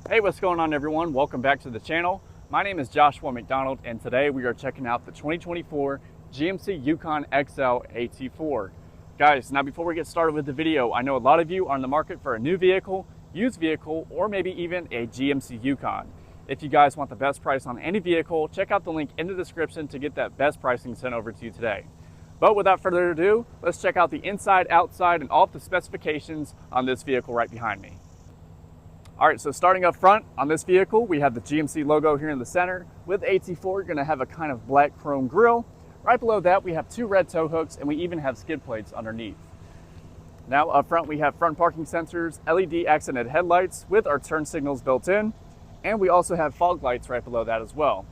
Hey, what's going on everyone? Welcome back to the channel. My name is Joshua McDonald and today we are checking out the 2024 GMC Yukon XL AT4. Guys, now before we get started with the video, I know a lot of you are in the market for a new vehicle, used vehicle, or maybe even a GMC Yukon. If you guys want the best price on any vehicle, check out the link in the description to get that best pricing sent over to you today. But without further ado, let's check out the inside, outside, and all of the specifications on this vehicle right behind me. All right, so starting up front on this vehicle, we have the GMC logo here in the center. With AT4, you're gonna have a kind of black chrome grille. Right below that, we have two red tow hooks, and we even have skid plates underneath. Now up front, we have front parking sensors, LED accented headlights with our turn signals built in, and we also have fog lights right below that as well.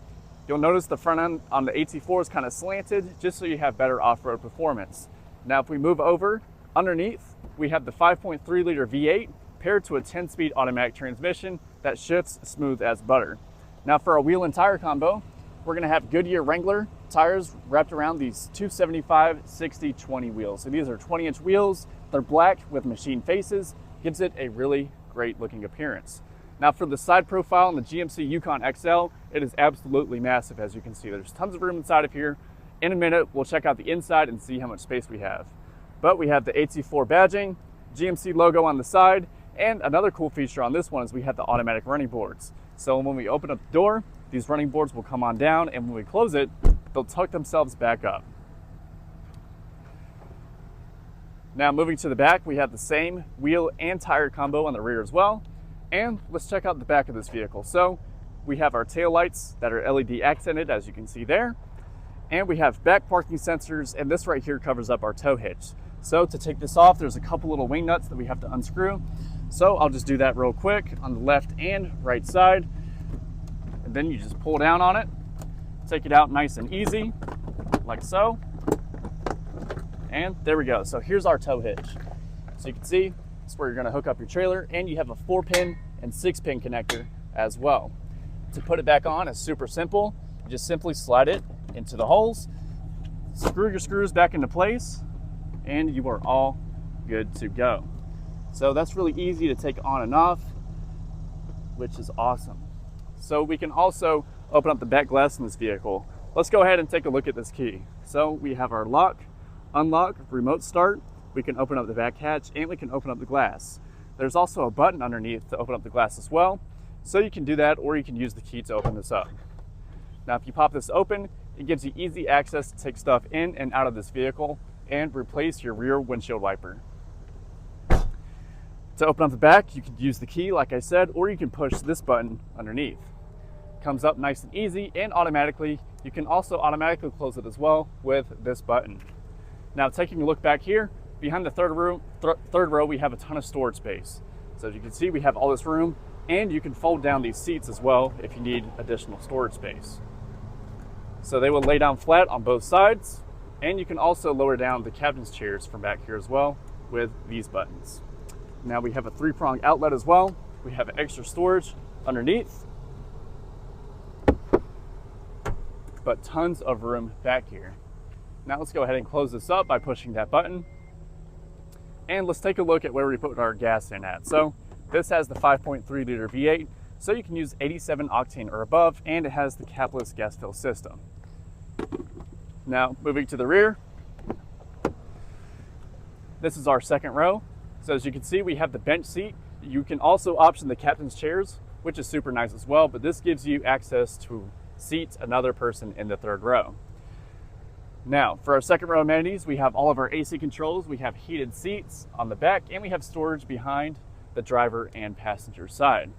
You'll notice the front end on the AT4 is kind of slanted, just so you have better off-road performance. Now if we move over, underneath, we have the 5.3 liter V8, paired to a 10-speed automatic transmission that shifts smooth as butter. Now for our wheel and tire combo, we're gonna have Goodyear Wrangler tires wrapped around these 275/60/20 wheels. So these are 20-inch wheels. They're black with machine faces, gives it a really great looking appearance. Now for the side profile on the GMC Yukon XL, it is absolutely massive. As you can see, there's tons of room inside of here. In a minute, we'll check out the inside and see how much space we have. But we have the AT4 badging, GMC logo on the side, and another cool feature on this one is we have the automatic running boards. So when we open up the door, these running boards will come on down, and when we close it, they'll tuck themselves back up. Now moving to the back, we have the same wheel and tire combo on the rear as well. And let's check out the back of this vehicle. So we have our tail lights that are LED accented, as you can see there. And we have back parking sensors, and this right here covers up our tow hitch. So to take this off, there's a couple little wing nuts that we have to unscrew. So I'll just do that real quick on the left and right side. And then you just pull down on it, take it out nice and easy, like so. And there we go. So here's our tow hitch. So you can see, it's where you're gonna hook up your trailer, and you have a 4-pin and 6-pin connector as well. To put it back on is super simple. You just simply slide it into the holes, screw your screws back into place, and you are all good to go. So that's really easy to take on and off, which is awesome. So we can also open up the back glass in this vehicle. Let's go ahead and take a look at this key. So we have our lock, unlock, remote start. We can open up the back hatch, and we can open up the glass. There's also a button underneath to open up the glass as well. So you can do that, or you can use the key to open this up. Now if you pop this open, it gives you easy access to take stuff in and out of this vehicle and replace your rear windshield wiper. To open up the back, you can use the key, like I said, or you can push this button underneath. Comes up nice and easy and automatically. You can also automatically close it as well with this button. Now taking a look back here, behind the third row, we have a ton of storage space. So as you can see, we have all this room, and you can fold down these seats as well if you need additional storage space. So they will lay down flat on both sides, and you can also lower down the captain's chairs from back here as well with these buttons. Now we have a 3-prong outlet as well. We have extra storage underneath, but tons of room back here. Now let's go ahead and close this up by pushing that button. And let's take a look at where we put our gas in at. So this has the 5.3 liter V8, so you can use 87 octane or above, and it has the capless gas fill system. Now moving to the rear, this is our second row. So as you can see, we have the bench seat. You can also option the captain's chairs, which is super nice as well, but this gives you access to seat another person in the third row. Now, for our second row amenities, we have all of our AC controls. We have heated seats on the back, and we have storage behind the driver and passenger side.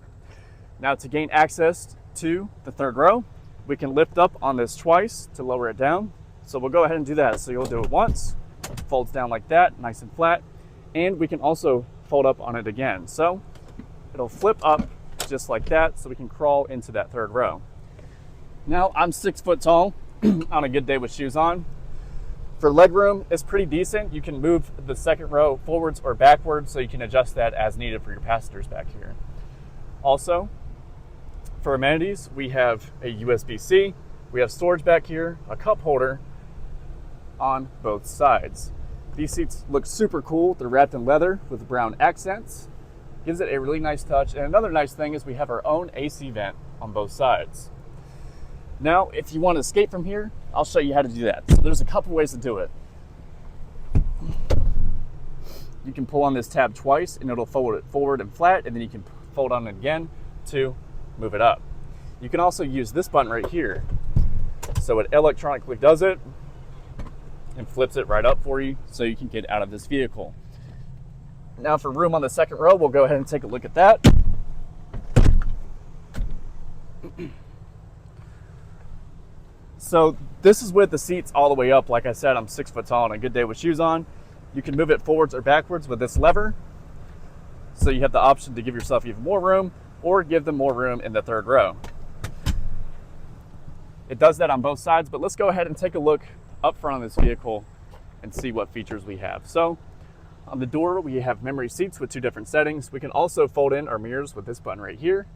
Now, to gain access to the third row, we can lift up on this twice to lower it down. So we'll go ahead and do that. So you'll do it once, folds down like that, nice and flat, and we can also fold up on it again. So it'll flip up just like that, so we can crawl into that third row. Now, I'm 6 foot tall on a good day with shoes on. For leg room, it's pretty decent. You can move the second row forwards or backwards, so you can adjust that as needed for your passengers back here. Also, for amenities, we have a USB-C, we have storage back here, a cup holder on both sides. These seats look super cool. They're wrapped in leather with brown accents. Gives it a really nice touch. And another nice thing is we have our own AC vent on both sides. Now, if you want to escape from here, I'll show you how to do that. So there's a couple ways to do it. You can pull on this tab twice and it'll fold it forward and flat, and then you can fold on it again to move it up. You can also use this button right here. So it electronically does it and flips it right up for you so you can get out of this vehicle. Now for room on the second row, we'll go ahead and take a look at that. So this is with the seats all the way up. Like I said, I'm 6 foot tall on a good day with shoes on. You can move it forwards or backwards with this lever. So you have the option to give yourself even more room or give them more room in the third row. It does that on both sides, but let's go ahead and take a look up front of this vehicle and see what features we have. So on the door, we have memory seats with 2 different settings. We can also fold in our mirrors with this button right here.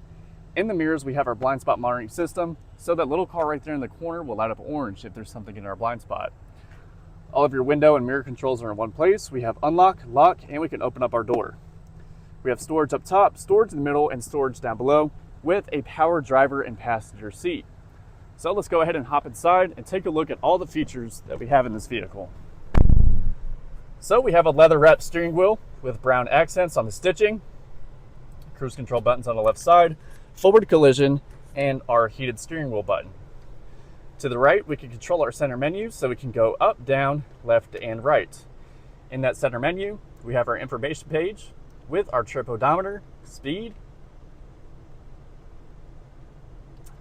In the mirrors, we have our blind spot monitoring system. So that little car right there in the corner will light up orange if there's something in our blind spot. All of your window and mirror controls are in one place. We have unlock, lock, and we can open up our door. We have storage up top, storage in the middle, and storage down below with a power driver and passenger seat. So let's go ahead and hop inside and take a look at all the features that we have in this vehicle. So we have a leather wrapped steering wheel with brown accents on the stitching, cruise control buttons on the left side, forward collision, and our heated steering wheel button. To the right, we can control our center menu so we can go up, down, left, and right. In that center menu, we have our information page with our trip odometer, speed,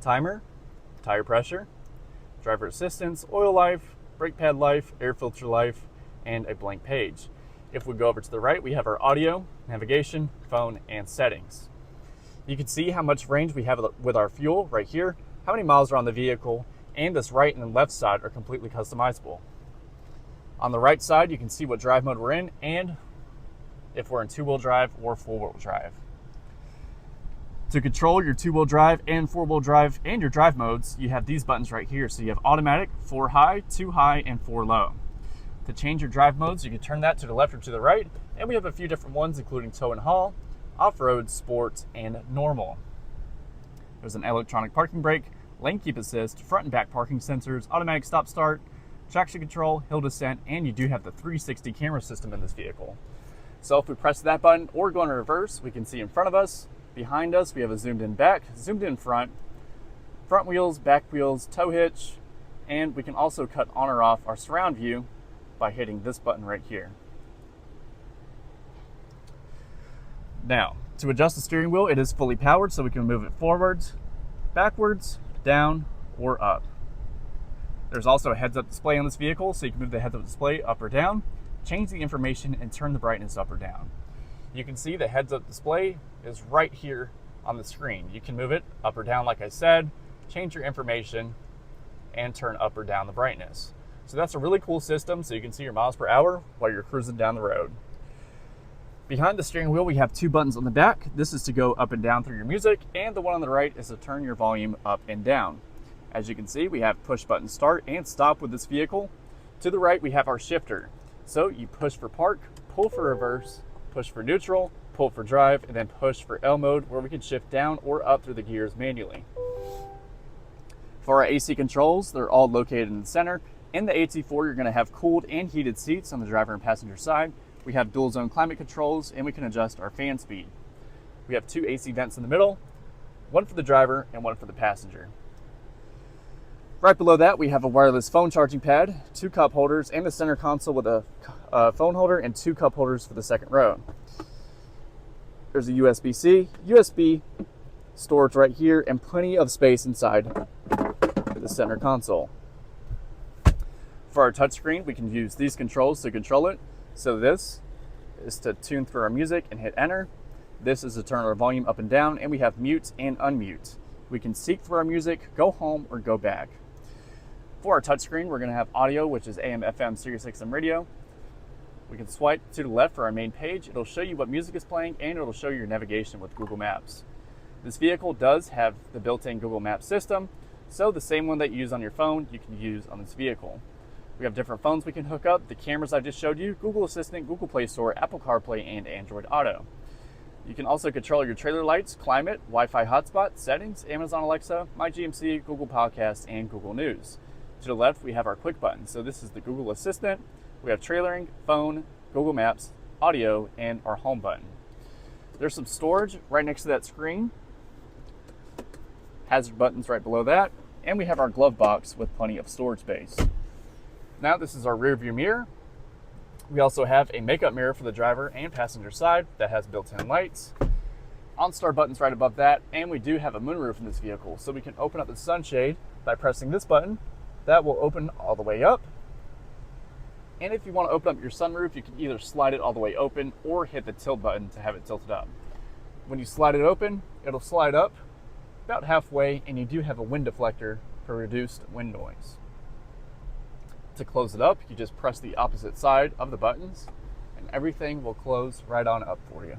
timer, tire pressure, driver assistance, oil life, brake pad life, air filter life, and a blank page. If we go over to the right, we have our audio, navigation, phone, and settings. You can see how much range we have with our fuel right here, how many miles are on the vehicle, and this right and left side are completely customizable. On the right side, you can see what drive mode we're in and if we're in 2-wheel drive or 4-wheel drive. To control your 2-wheel drive and 4-wheel drive and your drive modes, you have these buttons right here. So you have automatic, 4 high, 2 high, and 4 low. To change your drive modes, you can turn that to the left or to the right, and we have a few different ones, including tow and haul, off-road, sport, and normal. There's an electronic parking brake, lane keep assist, front and back parking sensors, automatic stop-start, traction control, hill descent, and you do have the 360 camera system in this vehicle. So if we press that button or go in reverse, we can see in front of us, behind us, we have a zoomed in back, zoomed in front wheels, back wheels, tow hitch, and we can also cut on or off our surround view by hitting this button right here. Now, to adjust the steering wheel, it is fully powered, so we can move it forwards, backwards, down, or up. There's also a heads-up display on this vehicle, so you can move the heads-up display up or down, change the information, and turn the brightness up or down. You can see the heads-up display is right here on the screen. You can move it up or down, like I said, change your information, and turn up or down the brightness. So that's a really cool system, so you can see your miles per hour while you're cruising down the road. Behind the steering wheel, we have 2 buttons on the back. This is to go up and down through your music, and the one on the right is to turn your volume up and down. As you can see, we have push button start and stop with this vehicle. To the right, we have our shifter. So you push for park, pull for reverse, push for neutral, pull for drive, and then push for L mode, where we can shift down or up through the gears manually. For our AC controls, they're all located in the center. In the AT4, you're going to have cooled and heated seats on the driver and passenger side. We have dual zone climate controls, and we can adjust our fan speed. We have 2 AC vents in the middle, one for the driver and one for the passenger. Right below that, we have a wireless phone charging pad, 2 cup holders, and the center console with a phone holder and 2 cup holders for the second row. There's a USB-C, USB storage right here, and plenty of space inside the center console. For our touchscreen, we can use these controls to control it. So this is to tune through our music and hit enter. This is to turn our volume up and down, and we have mute and unmute. We can seek through our music, go home, or go back. For our touchscreen, we're going to have audio, which is AM, FM, Sirius XM radio. We can swipe to the left for our main page. It'll show you what music is playing, and it'll show you your navigation with Google Maps. This vehicle does have the built-in Google Maps system, so the same one that you use on your phone, you can use on this vehicle. We have different phones we can hook up, the cameras I just showed you, Google Assistant, Google Play Store, Apple CarPlay, and Android Auto. You can also control your trailer lights, climate, Wi-Fi hotspot, settings, Amazon Alexa, My GMC, Google Podcasts, and Google News. To the left, we have our quick button. So this is the Google Assistant. We have trailering, phone, Google Maps, audio, and our home button. There's some storage right next to that screen. Hazard buttons right below that. And we have our glove box with plenty of storage space. Now this is our rear view mirror. We also have a makeup mirror for the driver and passenger side that has built-in lights. OnStar buttons right above that, and we do have a moonroof in this vehicle, so we can open up the sunshade by pressing this button. That will open all the way up. And if you want to open up your sunroof, you can either slide it all the way open or hit the tilt button to have it tilted up. When you slide it open, it'll slide up about halfway, and you do have a wind deflector for reduced wind noise. To close it up, you just press the opposite side of the buttons and everything will close right on up for you.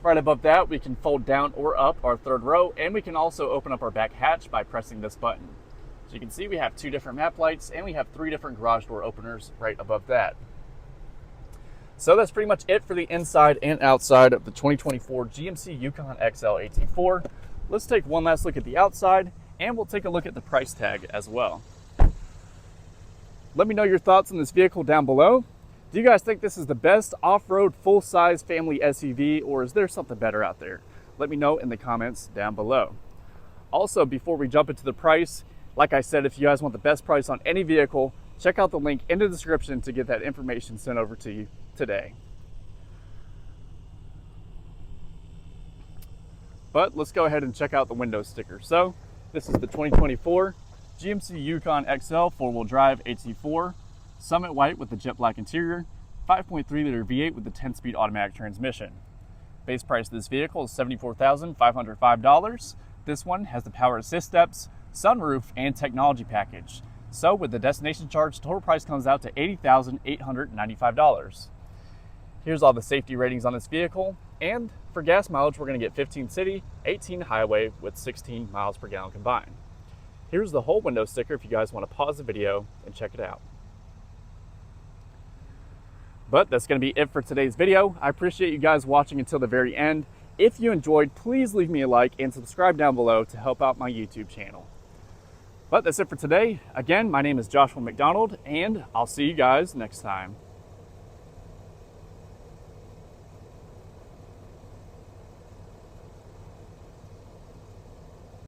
Right above that, we can fold down or up our third row, and we can also open up our back hatch by pressing this button. So you can see we have 2 different map lights and we have 3 different garage door openers right above that. So that's pretty much it for the inside and outside of the 2024 GMC Yukon XL AT4. Let's take one last look at the outside, and we'll take a look at the price tag as well. Let me know your thoughts on this vehicle down below. Do you guys think this is the best off-road full-size family SUV, or is there something better out there? Let me know in the comments down below. Also, before we jump into the price, like I said, if you guys want the best price on any vehicle, check out the link in the description to get that information sent over to you today. But let's go ahead and check out the window sticker. So this is the 2024 GMC Yukon XL 4-wheel drive AT4, Summit White with the jet black interior, 5.3 liter V8 with the 10-speed automatic transmission. Base price of this vehicle is $74,505. This one has the power assist steps, sunroof, and technology package. So with the destination charge, total price comes out to $80,895. Here's all the safety ratings on this vehicle, and for gas mileage, we're going to get 15 city, 18 highway with 16 miles per gallon combined. Here's the whole window sticker if you guys want to pause the video and check it out. But that's going to be it for today's video. I appreciate you guys watching until the very end. If you enjoyed, please leave me a like and subscribe down below to help out my YouTube channel. But that's it for today. Again, my name is Joshua McDonald, and I'll see you guys next time.